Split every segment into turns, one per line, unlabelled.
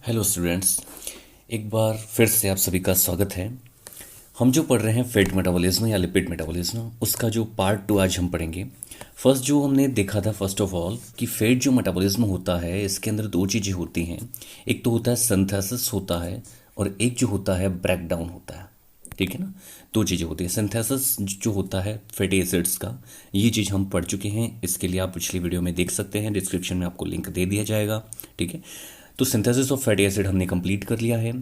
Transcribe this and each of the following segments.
Hello students, एक बार फिर से आप सभी का स्वागत है। हम जो पढ़ रहे हैं फैट मेटाबॉलिज्म या लिपिड मेटाबॉलिज्म, उसका जो पार्ट 2 आज हम पढ़ेंगे। फर्स्ट जो हमने देखा था, फर्स्ट ऑफ ऑल, कि फैट जो मेटाबॉलिज्म होता है इसके अंदर दो चीज़ें होती हैं। एक तो होता है सिंथेसिस होता है, और एक जो होता है ब्रेकडाउन होता है। ठीक है ना। दो चीज़ें होती है। सिंथेसिस जो होता है फैटी एसिड्स का, ये चीज़ हम पढ़ चुके हैं। इसके लिए आप पिछली वीडियो में देख सकते हैं, डिस्क्रिप्शन में आपको लिंक दे दिया जाएगा। ठीक है। तो सिंथेसिस ऑफ फैटी एसिड हमने कंप्लीट कर लिया है।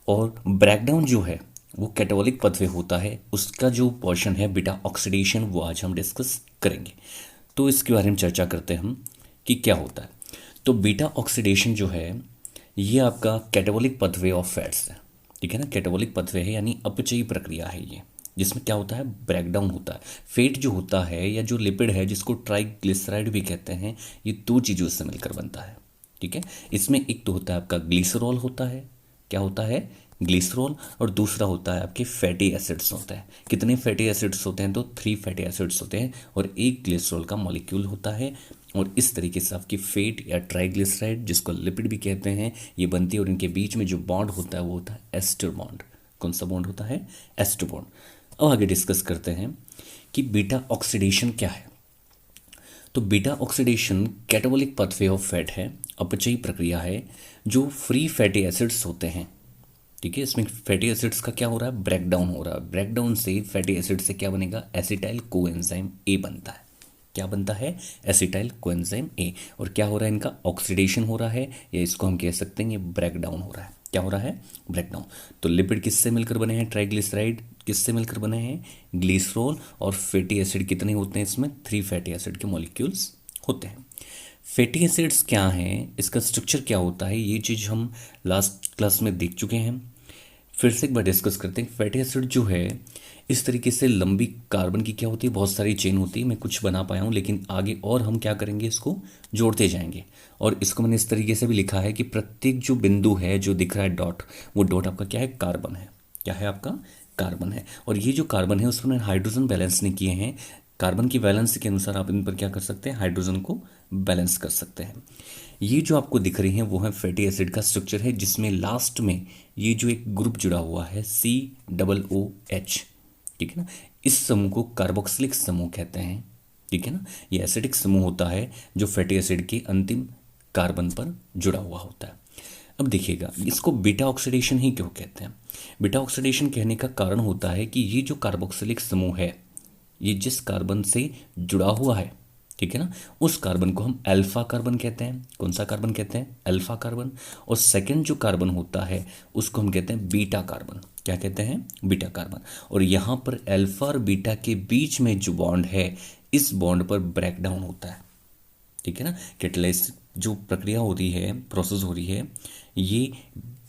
और ब्रेकडाउन जो है वो कैटाबॉलिक पथवे होता है, उसका जो पोर्शन है बीटा ऑक्सीडेशन, वो आज हम डिस्कस करेंगे। तो इसके बारे में चर्चा करते हैं हम कि क्या होता है। तो बीटा ऑक्सीडेशन जो है ये आपका कैटाबॉलिक पथवे ऑफ फैट्स है। ठीक है ना। कैटाबॉलिक पथवे है यानी अपचयी प्रक्रिया है ये, जिसमें क्या होता है, ब्रेकडाउन होता है। फेट जो होता है या जो लिपिड है जिसको ट्राइग्लिसराइड भी कहते हैं, ये दो चीज़ों से मिलकर बनता है। ठीक है। इसमें एक तो होता है आपका ग्लिसरॉल होता है। क्या होता है? ग्लिसरॉल। और दूसरा होता है आपके फैटी एसिड्स होता है। कितने फैटी एसिड्स होते हैं? तो 3 फैटी एसिड्स होते हैं और एक ग्लिसरॉल का मॉलिक्यूल होता है। और इस तरीके से आपकी फैट या ट्राइग्लिसराइड, जिसको लिपिड भी कहते हैं, ये बनती है। और इनके बीच में जो बॉन्ड होता है वो होता है एस्टर बॉन्ड। कौन सा बॉन्ड होता है? Ester bond. अब आगे डिस्कस करते हैं कि बीटा ऑक्सीडेशन क्या है। तो beta oxidation catabolic pathway of fat है, अपचयी प्रक्रिया है, जो फ्री फैटी एसिड्स होते हैं। ठीक है। इसमें फैटी एसिड्स का क्या हो रहा है? ब्रेकडाउन हो रहा है। ब्रेकडाउन से फैटी एसिड से क्या बनेगा? एसिटाइल कोएंजाइम ए बनता है। क्या बनता है? Acetyl coenzyme A. और क्या हो रहा है? इनका ऑक्सीडेशन हो रहा है, या इसको हम कह सकते हैं ये ब्रेकडाउन हो रहा है। क्या हो रहा है? ब्रेकडाउन। तो लिपिड किससे मिलकर बने हैं? ट्राइग्लिसराइड किससे मिलकर बने हैं? ग्लिसरॉल। और फैटी एसिड कितने होते हैं इसमें? 3 फैटी एसिड के मॉलिक्यूल्स होते हैं। फैटी एसिड्स क्या हैं, इसका स्ट्रक्चर क्या होता है, ये चीज़ हम लास्ट क्लास में देख चुके हैं। फिर से एक बार डिस्कस करते हैं। फैटी एसिड जो है इस तरीके से लंबी कार्बन की क्या होती है, बहुत सारी चेन होती है। मैं कुछ बना पाया हूँ, लेकिन आगे और हम क्या करेंगे, इसको जोड़ते जाएंगे। और इसको मैंने इस तरीके से भी लिखा है कि प्रत्येक जो बिंदु है जो दिख रहा है डॉट, वो डॉट आपका क्या है? कार्बन है। क्या है आपका? कार्बन है। और ये जो कार्बन है उसमें हाइड्रोजन बैलेंस नहीं किए हैं। कार्बन की वैलेंस के अनुसार आप इन पर क्या कर सकते हैं? हाइड्रोजन को बैलेंस कर सकते हैं। ये जो आपको दिख रही है वो है फैटी एसिड का स्ट्रक्चर है, जिसमें लास्ट में ये जो एक ग्रुप जुड़ा हुआ है COOH। ठीक है ना। इस समूह को कार्बोक्सिलिक समूह कहते हैं। ठीक है ना। ये एसिडिक समूह होता है जो फैटी एसिड के अंतिम कार्बन पर जुड़ा हुआ होता है। अब देखिएगा, इसको बीटा ऑक्सीडेशन ही क्यों कहते हैं? बीटा ऑक्सीडेशन कहने का कारण होता है कि ये जो कार्बोक्सिलिक समूह है, ये जिस कार्बन से जुड़ा हुआ है, ठीक है ना, उस कार्बन को हम अल्फा कार्बन कहते हैं। कौन सा कार्बन कहते हैं? Alpha carbon. और सेकंड जो कार्बन होता है उसको हम कहते हैं बीटा कार्बन। क्या कहते हैं? Beta carbon. और यहाँ पर अल्फा और बीटा के बीच में जो बॉन्ड है, इस बॉन्ड पर ब्रेकडाउन होता है। ठीक है ना। कैटालाइसिस जो प्रक्रिया हो रही है, प्रोसेस हो रही है, ये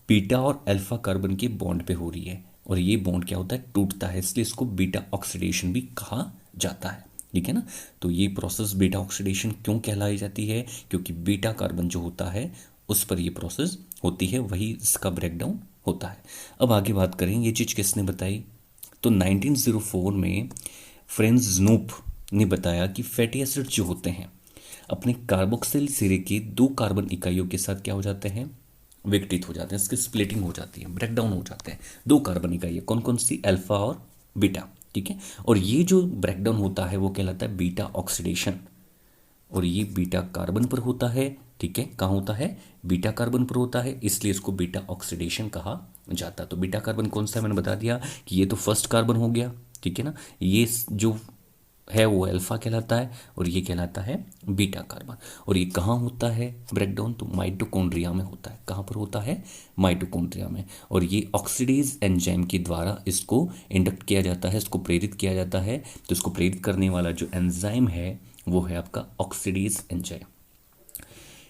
बीटा और अल्फा कार्बन के बॉन्ड पे हो रही है। और ये बॉन्ड क्या होता है? टूटता है। इसलिए इसको बीटा ऑक्सीडेशन भी कहा जाता है। ठीक है ना। तो ये प्रोसेस बीटा ऑक्सीडेशन क्यों कहलाई जाती है? क्योंकि बीटा कार्बन जो होता है उस पर ये प्रोसेस होती है, वही इसका ब्रेकडाउन होता है। अब आगे बात करें, ये चीज़ किसने बताई? तो 1904 में फ्रेंज ज्नूप ने बताया कि फैटी एसिड जो होते हैं अपने कार्बोक्सिल सिरे की 2 कार्बन इकाइयों के साथ क्या हो जाते हैं? विघटित हो जाते हैं। इसकी स्प्लिटिंग हो जाती है, ब्रेकडाउन हो जाते हैं। 2 कार्बन इकाइयाँ कौन कौन सी? अल्फा और बीटा। ठीक है। और ये जो ब्रेकडाउन होता है वो कहलाता है बीटा ऑक्सीडेशन। और ये बीटा कार्बन पर होता है। ठीक है। कहाँ होता है? बीटा कार्बन पर होता है, इसलिए इसको बीटा ऑक्सीडेशन कहा जाता है। तो बीटा कार्बन कौन सा है? मैंने बता दिया कि ये तो फर्स्ट कार्बन हो गया। ठीक है ना। ये जो है वो अल्फा कहलाता है, और ये कहलाता है बीटा कार्बन। और ये कहाँ होता है ब्रेकडाउन? तो माइटोकॉन्ड्रिया में होता है। कहाँ पर होता है? माइटोकॉन्ड्रिया में। और ये ऑक्सीडेज एंजाइम के द्वारा इसको इंडक्ट किया जाता है, इसको प्रेरित किया जाता है। तो इसको प्रेरित करने वाला जो एंजाइम है वो है आपका ऑक्सीडेज एंजाइम।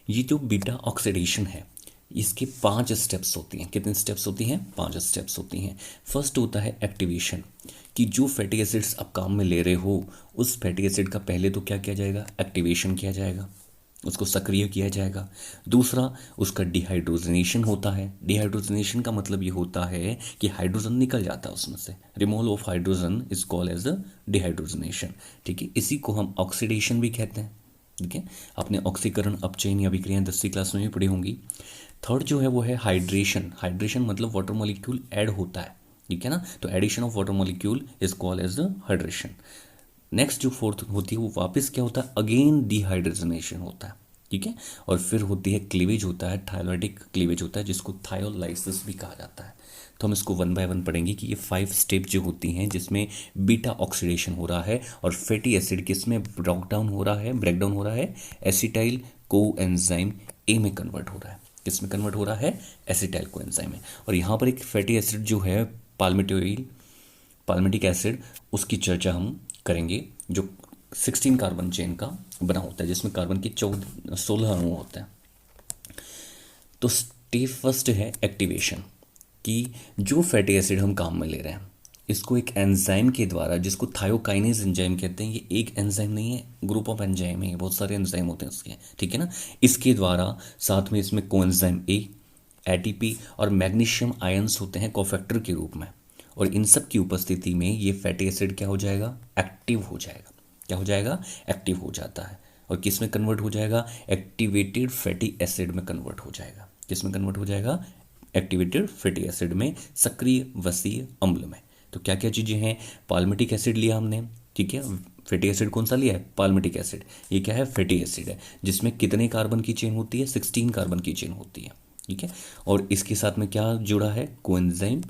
ये जो बीटा ऑक्सीडेशन है इसके 5 स्टेप्स होती हैं। कितने स्टेप्स होती हैं? 5 स्टेप्स होती हैं। फर्स्ट होता है एक्टिवेशन, कि जो फैटी एसिड्स आप काम में ले रहे हो उस फैटी एसिड का पहले तो क्या किया जाएगा? एक्टिवेशन किया जाएगा, उसको सक्रिय किया जाएगा। दूसरा उसका डिहाइड्रोजनेशन होता है। डिहाइड्रोजनेशन का मतलब ये होता है कि हाइड्रोजन निकल जाता है उसमें से। Removal of hydrogen is called as a dehydrogenation. ठीक है। इसी को हम ऑक्सीडेशन भी कहते हैं। ठीक है। आपने ऑक्सीकरण अपचयन या अभिक्रियाएं 10वीं क्लास में भी पढ़ी होंगी। थर्ड जो है वो है हाइड्रेशन। हाइड्रेशन मतलब वाटर मॉलिक्यूल ऐड होता है, ठीक है ना, तो addition of water molecule is called as the hydration. Next जो फोर्थ होती है वो वापस क्या होता है, अगेन डिहाइड्रेशनेशन होता है, ठीक है। और फिर होती है क्लीवेज होता है, थायलॉइडिक क्लीवेज होता है जिसको थायोलाइसिस भी कहा जाता है। तो हम इसको वन बाय वन पढ़ेंगे कि ये 5 स्टेप जो होती हैं जिसमें बीटा ऑक्सीडेशन हो रहा है और फैटी एसिड किसमें ब्रेकडाउन हो रहा है एसिटाइल को एंजाइम ए में कन्वर्ट हो रहा है। किसमें कन्वर्ट हो रहा है, एसिटाइल को एंजाइम में। और यहाँ पर एक फैटी एसिड जो है पाल्मिटिक एसिड, उसकी चर्चा हम करेंगे, जो 16 कार्बन चेन का बना होता है जिसमें कार्बन के 16 अणु होते हैं। तो स्टेप फर्स्ट है एक्टिवेशन, कि जो फैटी एसिड हम काम में ले रहे हैं इसको एक एंजाइम के द्वारा, जिसको थायोकाइनेज एंजाइम कहते हैं, ये एक एंजाइम नहीं है, ग्रुप ऑफ एंजाइम है, बहुत सारे एंजाइम होते हैं उसके, ठीक है ना। इसके द्वारा साथ में इसमें कोएंजाइम ए, एटीपी और मैग्नीशियम आयंस होते हैं कोफैक्टर के रूप में, और इन सब की उपस्थिति में ये फैटी एसिड क्या हो जाएगा, एक्टिव हो जाएगा। क्या हो जाएगा, एक्टिव हो जाता है। और किस में कन्वर्ट हो जाएगा, एक्टिवेटेड फैटी एसिड में कन्वर्ट हो जाएगा। किस में कन्वर्ट हो जाएगा, एक्टिवेटेड फैटी एसिड में, सक्रिय वसीय अम्ल में। तो क्या क्या चीज़ें हैं, पाल्मिटिक एसिड लिया हमने, ठीक है। फैटी एसिड कौन सा लिया है, पाल्मिटिक एसिड। ये क्या है, फैटी एसिड है जिसमें कितने कार्बन की चेन होती है, 16 कार्बन की चेन होती है, ठीक है। और इसके साथ में क्या जुड़ा है, कोएंजाइम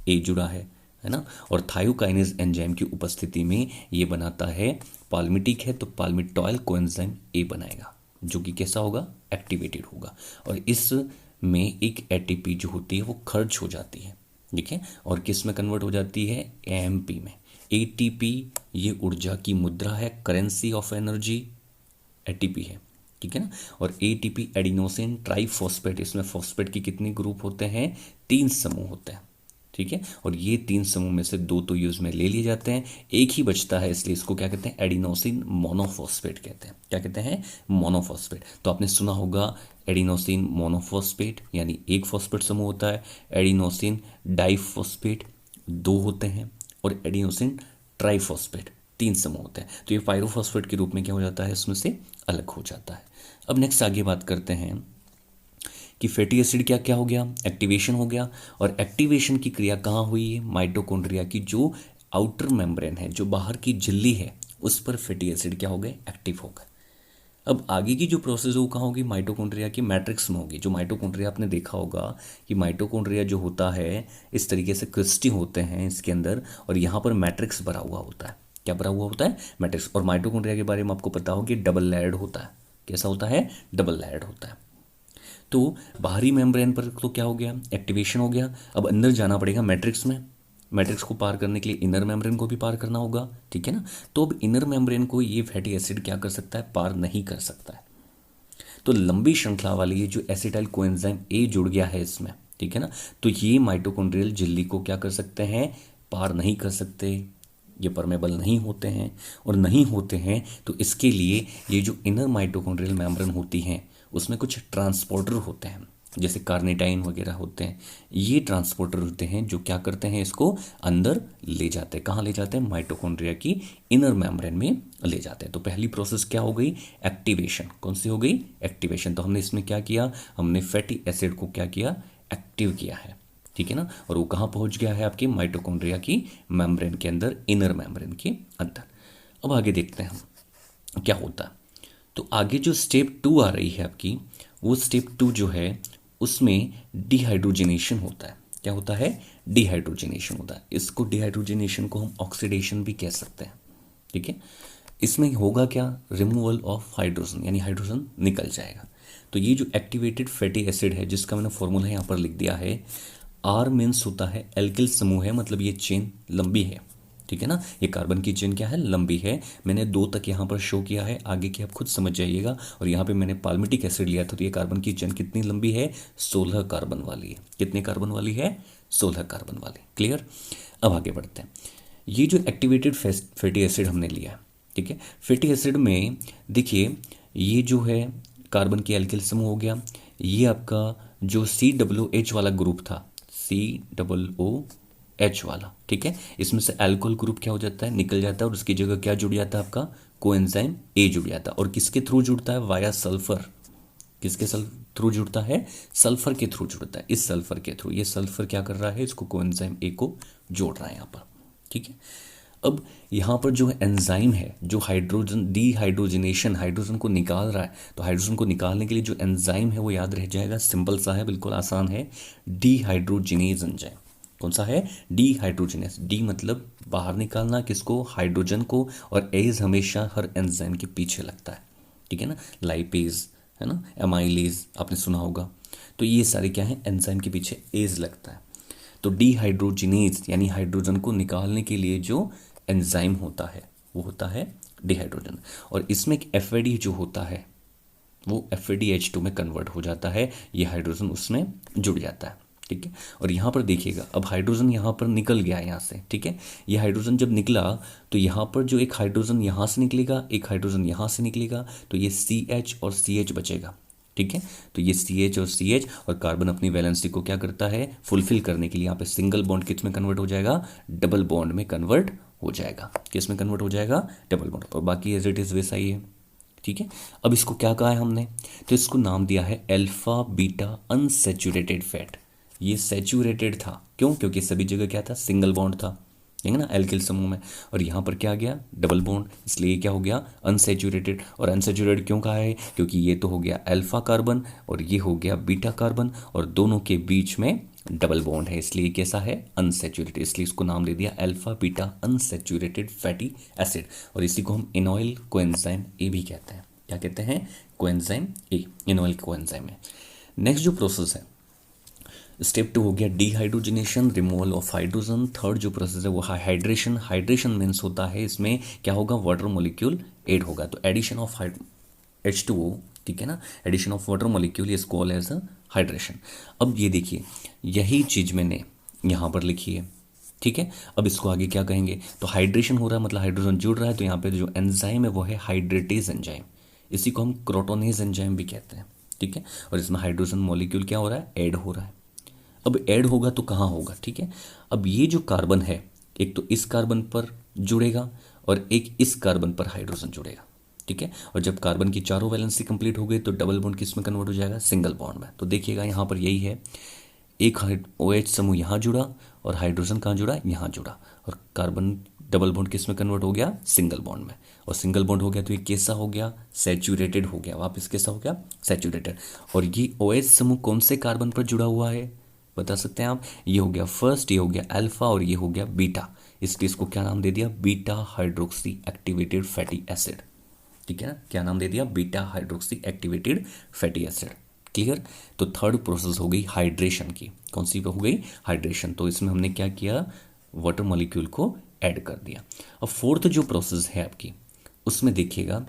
ए जुड़ा है ना। और थायोकाइनेज एंजाइम की उपस्थिति में ये बनाता है, पाल्मिटिक है तो पाल्मिटॉयल कोएंजाइम ए बनाएगा, जो कि कैसा होगा, एक्टिवेटेड होगा। और इस में एक एटीपी जो होती है वो खर्च हो जाती है, ठीक है। और किस में कन्वर्ट हो जाती है, एएमपी में। एटीपी ये ऊर्जा की मुद्रा है, करेंसी ऑफ एनर्जी एटीपी है, ठीक है ना। और एटीपी एडिनोसिन ट्राइफॉस्फेट, इसमें फॉस्फेट की कितने ग्रुप होते हैं, 3 समूह होते हैं, ठीक है। और ये 3 समूह में से 2 तो यूज में ले लिए जाते हैं, एक ही बचता है, इसलिए इसको क्या कहते हैं, एडिनोसिन मोनोफॉस्फेट कहते हैं। क्या कहते हैं, मोनोफॉस्फेट। तो आपने सुना होगा एडिनोसिन मोनोफॉस्फेट यानी एक फॉस्फेट समूह होता है, एडिनोसिन डाइफॉस्फेट 2 होते हैं, और एडिनोसिन ट्राइफॉस्फेट 3 समूह होते हैं। तो ये पायरोफॉस्फेट के रूप में क्या हो जाता है, इसमें से अलग हो जाता है। अब नेक्स्ट आगे बात करते हैं कि फैटी एसिड क्या क्या हो गया, एक्टिवेशन हो गया। और एक्टिवेशन की क्रिया कहाँ हुई है, माइटोकॉन्ड्रिया की जो आउटर मेम्ब्रेन है, जो बाहर की झिल्ली है, उस पर फैटी एसिड क्या हो गए, एक्टिव हो गए। अब आगे की जो प्रोसेस है वो कहाँ होगी, माइटोकॉन्ड्रिया की मैट्रिक्स में होगी। जो माइटोकॉन्ड्रिया आपने देखा होगा कि माइटोकॉन्ड्रिया जो होता है इस तरीके से क्रिस्टी होते हैं इसके अंदर, और यहाँ पर मैट्रिक्स भरा हुआ होता है। क्या भरा हुआ होता है, मैट्रिक्स। और माइटोकॉन्ड्रिया के बारे में आपको पता हो कि डबल लेयर्ड होता है। कैसा होता है, डबल लेयर्ड होता है। तो बाहरी मेम्ब्रेन पर तो क्या हो गया, एक्टिवेशन हो गया। अब अंदर जाना पड़ेगा मैट्रिक्स में, मैट्रिक्स को पार करने के लिए इनर मेम्ब्रेन को भी पार करना होगा, ठीक है ना। तो अब इनर मेम्ब्रेन को ये फैटी एसिड क्या कर सकता है, पार नहीं कर सकता है। तो लंबी श्रृंखला वाली ये जो एसिटाइल कोएंजाइम ए जुड़ गया है इसमें, ठीक है ना, तो ये माइटोकॉन्ड्रियल झिल्ली को क्या कर सकते हैं, पार नहीं कर सकते, ये परमेबल नहीं होते हैं। और नहीं होते हैं तो इसके लिए ये जो इनर माइटोकॉन्ड्रियल मेम्ब्रेन होती हैं उसमें कुछ ट्रांसपोर्टर होते हैं, जैसे कार्निटाइन वगैरह होते हैं। ये ट्रांसपोर्टर होते हैं जो क्या करते हैं, इसको अंदर ले जाते हैं। कहाँ ले जाते हैं, माइटोकॉन्ड्रिया की इनर मेम्ब्रेन में ले जाते हैं। तो पहली प्रोसेस क्या हो गई, एक्टिवेशन। कौन सी हो गई, एक्टिवेशन। तो हमने इसमें क्या किया, हमने फैटी एसिड को क्या किया, एक्टिव किया है, ठीक है ना। और वो कहाँ पहुंच गया है, आपकी माइटोकॉन्ड्रिया की मेम्ब्रेन के अंदर, इनर मेम्ब्रेन के अंदर। अब आगे देखते हैं हम क्या होता है। तो आगे जो स्टेप 2 आ रही है आपकी, वो स्टेप 2 जो है उसमें डिहाइड्रोजनेशन होता है। क्या होता है, डिहाइड्रोजनेशन होता है। इसको डिहाइड्रोजनेशन को हम ऑक्सीडेशन भी कह सकते हैं, ठीक है। इसमें होगा क्या, रिमूवल ऑफ हाइड्रोजन, यानी हाइड्रोजन निकल जाएगा। तो ये जो एक्टिवेटेड फैटी एसिड है जिसका मैंने फॉर्मूला यहाँ पर लिख दिया है, आर मीन्स होता है एल्किल समूह है, मतलब ये चेन लंबी है, ठीक है ना। ये कार्बन की चेन क्या है, लंबी है। मैंने 2 तक यहाँ पर शो किया है, आगे की आप खुद समझ जाइएगा। और यहाँ पे मैंने पाल्मिटिक एसिड लिया था, तो ये कार्बन की चेन कितनी लंबी है, 16 कार्बन वाली है। कितने कार्बन वाली है, 16 कार्बन वाली। क्लियर। अब आगे बढ़ते हैं। ये जो एक्टिवेटेड फैटी एसिड हमने लिया है, ठीक है। फैटी एसिड में देखिए ये जो है कार्बन की एल्किल समूह हो गया, ये आपका जो COOH वाला ग्रुप था, COOH वाला, ठीक है। इसमें से अल्कोहल ग्रुप क्या हो जाता है, निकल जाता है, और उसकी जगह क्या जुड़ जाता है, आपका कोएंजाइम ए जुड़ जाता है। और किसके थ्रू जुड़ता है, वाया सल्फर। किसके थ्रू जुड़ता है? सल्फर के थ्रू जुड़ता है, इस सल्फर के थ्रू। ये सल्फर क्या कर रहा है? इसको कोएंजाइम ए को जोड़ रहा है यहाँ पर, ठीक है। अब यहाँ पर जो एंजाइम है जो हाइड्रोजन डीहाइड्रोजनेशन, हाइड्रोजन को निकाल रहा है, तो हाइड्रोजन को निकालने के लिए जो एंजाइम है वो याद रह जाएगा, सिंपल सा है, बिल्कुल आसान है, डीहाइड्रोजिनेज एंजाइम। कौन सा है? डीहाइड्रोजिनेज। डी मतलब बाहर निकालना किसको? हाइड्रोजन को, और एज हमेशा हर एंजाइम के पीछे लगता है, ठीक है ना। लाइपेज है ना, एमाइलेज आपने सुना होगा, तो ये सारे क्या है? एंजाइम के पीछे एज लगता है। तो डीहाइड्रोजिनेज यानी हाइड्रोजन को निकालने के लिए जो एंजाइम होता है वो होता है डिहाइड्रोजन। और इसमें एक एफ जो होता है वो FADH2 में कन्वर्ट हो जाता है, ये हाइड्रोजन उसमें जुड़ जाता है, ठीक है। और यहाँ पर देखिएगा, अब हाइड्रोजन यहाँ पर निकल गया यहाँ से, ठीक है। ये हाइड्रोजन जब निकला तो यहाँ पर जो एक हाइड्रोजन यहाँ से निकलेगा, एक हाइड्रोजन यहाँ से निकलेगा, तो ये CH और CH बचेगा, ठीक है। तो ये CH और CH और कार्बन अपनी वैलेंसी को क्या करता है? फुलफिल करने के लिए यहाँ पे सिंगल बॉन्ड किस में कन्वर्ट हो जाएगा? डबल बॉन्ड में कन्वर्ट हो जाएगा। किस में कन्वर्ट हो जाएगा? Double bond. और बाकी एज इट इज़ वैसा ही है, ठीक है। अब इसको क्या कहा है हमने? तो इसको नाम दिया है अल्फा बीटा अनसैचुरेटेड फैट। ये सैचुरेटेड था, क्यों? क्योंकि सभी जगह क्या था? सिंगल बॉन्ड था, ठीक है ना, एल्किल समूह में। और यहाँ पर क्या आ गया? डबल बॉन्ड, इसलिए क्या हो गया? अनसैचुरेटेड। और अनसैचुरेटेड क्यों कहा है? क्योंकि ये तो हो गया अल्फा कार्बन और ये हो गया बीटा कार्बन, और दोनों के बीच में डबल बॉन्ड है, इसलिए कैसा है? अनसैचुरेटेड। इसलिए इसको नाम दे दिया alpha beta unsaturated fatty acid. और इसी को हम इनॉयल कोएंजाइम ए भी कहते हैं। क्या कहते हैं? कोएंजाइम ए, इनॉयल कोएंजाइम है। नेक्स्ट जो प्रोसेस है, स्टेप 2 हो गया dehydrogenation, removal of hydrogen. Third जो प्रोसेस है वो हाइड्रेशन। हाइड्रेशन मीन्स होता है इसमें क्या होगा? वाटर मॉलिक्यूल ऐड होगा, तो एडिशन ऑफ H2O, ठीक है ना, addition of water molecule is called as hydration. अब ये देखिए, यही चीज मैंने यहाँ पर लिखी है, ठीक है। अब इसको आगे क्या कहेंगे? तो हाइड्रेशन हो रहा है मतलब हाइड्रोजन जुड़ रहा है, तो यहाँ पे जो एंजाइम है वो है हाइड्रेटेज एंजाइम, इसी को हम क्रोटोनेज एंजाइम भी कहते हैं, ठीक है। और इसमें हाइड्रोजन मॉलिक्यूल क्या हो रहा है? ऐड हो रहा है। अब ऐड होगा तो कहाँ होगा? ठीक है, अब ये जो कार्बन है एक तो इस कार्बन पर जुड़ेगा और एक इस कार्बन पर हाइड्रोजन जुड़ेगा, ठीक है। और जब कार्बन की चारों वैलेंसी कंप्लीट हो गई तो डबल बॉन्ड किस में कन्वर्ट हो जाएगा? सिंगल बॉन्ड में। तो देखिएगा यहाँ पर यही है, एक OH समूह यहाँ जुड़ा और हाइड्रोजन कहाँ जुड़ा? यहाँ जुड़ा, और कार्बन डबल बॉन्ड किस में कन्वर्ट हो गया? सिंगल बॉन्ड में। और सिंगल बॉन्ड हो गया तो ये कैसा हो गया? सैचुरेटेड हो गया, वापस कैसा हो गया? सैचुरेटेड। और ये OH समूह कौन से कार्बन पर जुड़ा हुआ है बता सकते हैं आप? ये हो गया फर्स्ट, ये हो गया अल्फा और ये हो गया बीटा, इसलिए इसको क्या नाम दे दिया? Beta hydroxy activated fatty acid, ठीक है ना। क्या नाम दे दिया? Beta hydroxy activated fatty acid. Clear? तो थर्ड प्रोसेस हो गई हाइड्रेशन की। कौन सी हो गई? हाइड्रेशन। तो इसमें हमने क्या किया? वाटर मॉलिक्यूल को ऐड कर दिया। अब फोर्थ जो प्रोसेस है आपकी, उसमें देखिएगा,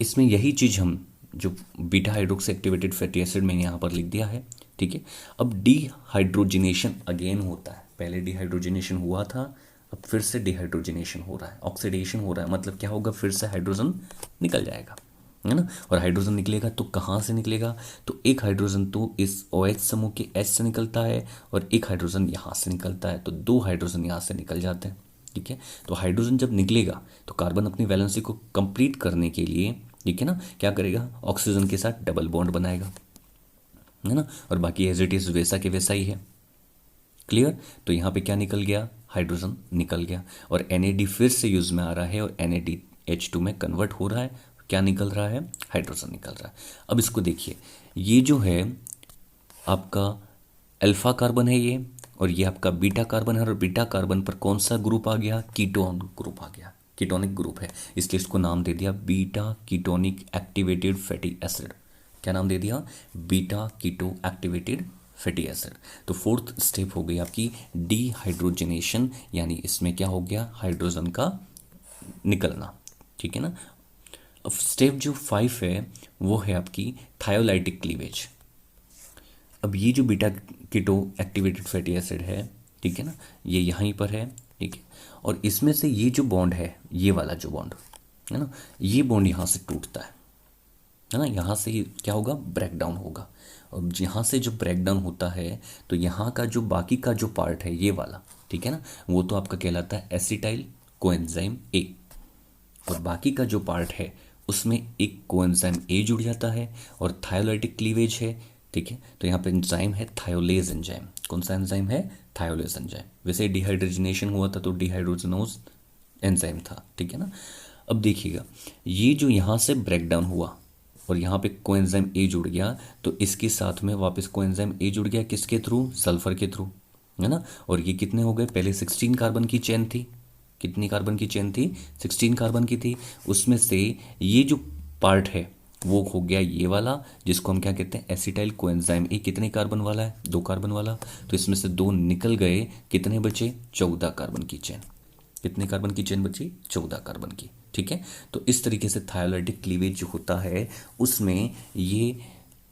इसमें यही चीज हम जो beta hydroxy activated fatty acid में यहाँ पर लिख दिया है, ठीक है। अब डीहाइड्रोजिनेशन अगेन होता है, पहले डीहाइड्रोजिनेशन हुआ था, अब फिर से डिहाइड्रोजनेशन हो रहा है, ऑक्सीडेशन हो रहा है, मतलब क्या होगा? फिर से हाइड्रोजन निकल जाएगा, है ना। और हाइड्रोजन निकलेगा तो कहाँ से निकलेगा? तो एक हाइड्रोजन तो इस OH समूह के H से निकलता है और एक हाइड्रोजन यहाँ से निकलता है, तो दो हाइड्रोजन यहाँ से निकल जाते हैं, ठीक है। तो हाइड्रोजन जब निकलेगा तो कार्बन अपनी वैलेंसी को कंप्लीट करने के लिए, ठीक है ना, क्या करेगा? ऑक्सीजन के साथ डबल बॉन्ड बनाएगा, है ना। और बाकी एज इट इज वैसा के वैसा ही है। क्लियर? तो यहाँ पे क्या निकल गया? हाइड्रोजन निकल गया और NAD फिर से यूज में आ रहा है और NADH2 में कन्वर्ट हो रहा है। क्या निकल रहा है? हाइड्रोजन निकल रहा है। अब इसको देखिए, ये जो है आपका अल्फा कार्बन है ये, और ये आपका बीटा कार्बन है, और बीटा कार्बन पर कौन सा ग्रुप आ गया? कीटोन ग्रुप आ गया, कीटोनिक ग्रुप है, इसलिए इसको नाम दे दिया beta ketonic activated fatty acid. क्या नाम दे दिया? Beta keto activated fatty acid. तो फोर्थ स्टेप हो गई आपकी डीहाइड्रोजनेशन, यानी इसमें क्या हो गया? हाइड्रोजन का निकलना, ठीक है ना। अब स्टेप जो 5 है वो है आपकी थायोलाइटिक क्लीवेज। अब ये जो beta keto activated fatty acid है, ठीक है ना, ये यहीं पर है, ठीक है। और इसमें से ये जो बॉन्ड है, ये वाला जो बॉन्ड है ना, ये बॉन्ड यहाँ से टूटता है ना, यहाँ से क्या होगा? ब्रेक डाउन होगा। और यहाँ से जो ब्रेक डाउन होता है तो यहाँ का जो बाकी का जो पार्ट है ये वाला, ठीक है ना, वो तो आपका कहलाता है एसिटाइल कोएंजाइम ए, और बाकी का जो पार्ट है उसमें एक कोएंजाइम ए जुड़ जाता है और थायोलाइटिक क्लीवेज है, ठीक है। तो यहाँ पे एंजाइम है थायोलेज एंजाइम। कौन सा एंजाइम है? थायोलेज एंजाइम। वैसे डिहाइड्रोजनेशन हुआ था तो डिहाइड्रोजनोज एंजाइम था, ठीक है ना। अब देखिएगा, ये जो यहाँ से ब्रेकडाउन हुआ और यहाँ पे कोएंजाइम ए जुड़ गया, तो इसके साथ में वापस कोएंजाइम ए जुड़ गया, किसके थ्रू? सल्फर के थ्रू, है ना। और ये कितने हो गए? पहले 16 कार्बन की चेन थी। कितनी कार्बन की चेन थी? 16 कार्बन की थी। उसमें से ये जो पार्ट है वो हो गया ये वाला, जिसको हम क्या कहते हैं? Acetyl coenzyme A. कितने कार्बन वाला है? 2 कार्बन वाला। तो इसमें से 2 निकल गए, कितने बचे? 14 कार्बन की चेन। कितने कार्बन की चेन बची? 14 कार्बन की, ठीक है। तो इस तरीके से थायोलाइटिक क्लीवेज जो होता है उसमें ये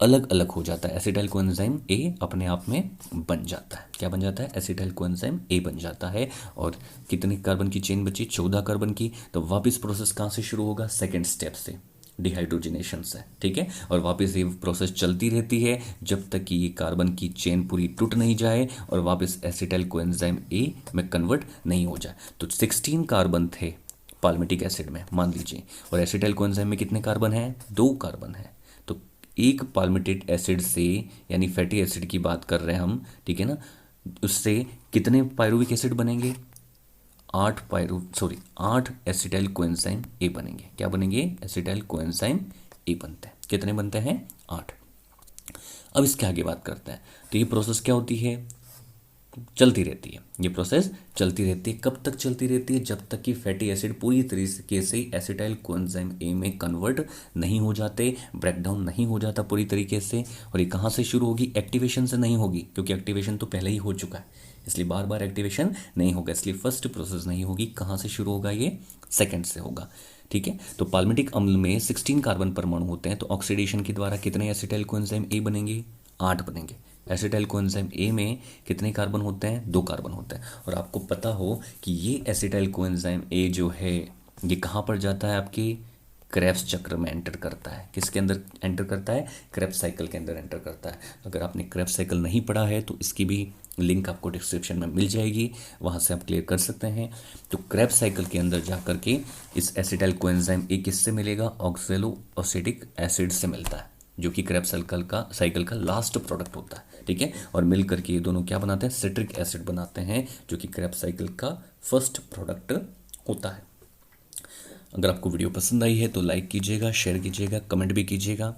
अलग अलग हो जाता है। एसिटाइल कोएंजाइम ए अपने आप में बन जाता है। क्या बन जाता है? एसिटाइल कोएंजाइम ए बन जाता है। और कितने कार्बन की चेन बची? 14 कार्बन की। तो वापस प्रोसेस कहाँ से शुरू होगा? सेकेंड स्टेप से, डिहाइड्रोजनेशन से, ठीक है। और वापस ये प्रोसेस चलती रहती है जब तक कि ये कार्बन की चेन पूरी टूट नहीं जाए और वापस एसिटाइल कोएंजाइम ए में कन्वर्ट नहीं हो जाए। तो 16 कार्बन थे पाल्मिटिक एसिड में, मान लीजिए, और एसिटाइल कोएंजाइम में कितने कार्बन हैं? 2 कार्बन है। तो एक पाल्मिटिक एसिड से, यानी फैटी एसिड की बात कर रहे हैं हम, ठीक है ना, उससे कितने पायरुविक एसिड बनेंगे? 8 एसिटाइल कोएंजाइम ए बनेंगे। क्या बनेंगे? एसिटाइल कोएंजाइम ए बनते हैं। कितने बनते हैं? 8। अब इसके आगे बात करते हैं। तो ये प्रोसेस क्या होती है? चलती रहती है। ये प्रोसेस चलती रहती है। कब तक चलती रहती है? जब तक कि फैटी एसिड पूरी तरीके से एसिटाइल कोएंजाइम ए में कन्वर्ट नहीं हो जाते, ब्रेकडाउन नहीं हो जाता पूरी तरीके से। और ये कहाँ से शुरू होगी? एक्टिवेशन से नहीं होगी, क्योंकि एक्टिवेशन तो पहले ही हो चुका है, इसलिए बार बार एक्टिवेशन नहीं होगा, इसलिए फर्स्ट प्रोसेस नहीं होगी। कहाँ से शुरू होगा? ये सेकेंड से होगा, ठीक है। तो पाल्मिटिक अम्ल में 16 कार्बन परमाणु होते हैं, तो ऑक्सीडेशन के द्वारा कितने एसिटाइल कोएंजाइम ए बनेंगे? 8 बनेंगे। एसिटाइल कोएंजाइम ए में कितने कार्बन होते हैं? 2 कार्बन होते हैं। और आपको पता हो कि ये एसिटाइल कोएंजाइम ए जो है ये कहाँ पर जाता है? आपकी क्रेब्स चक्र में एंटर करता है। किसके अंदर एंटर करता है? क्रेब्स साइकिल के अंदर एंटर करता है। अगर आपने क्रेब्स साइकिल नहीं पढ़ा है तो इसकी भी लिंक आपको डिस्क्रिप्शन में मिल जाएगी, वहाँ से आप क्लियर कर सकते हैं। तो क्रेब्स साइकिल के अंदर जा करके इस एसिटाइल कोएंजाइम ए किससे मिलेगा? ऑक्सैलोएसिटिक एसिड से मिलता है, जो कि क्रेब्स साइकिल का लास्ट प्रोडक्ट होता है, ठीक है। और मिल करके ये दोनों क्या बनाते हैं? सिट्रिक एसिड बनाते हैं, जो कि क्रेब्स साइकिल का फर्स्ट प्रोडक्ट होता है। अगर आपको वीडियो पसंद आई है तो लाइक कीजिएगा, शेयर कीजिएगा, कमेंट भी कीजिएगा।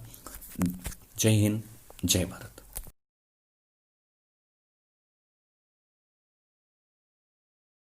जय हिंद, जय भारत।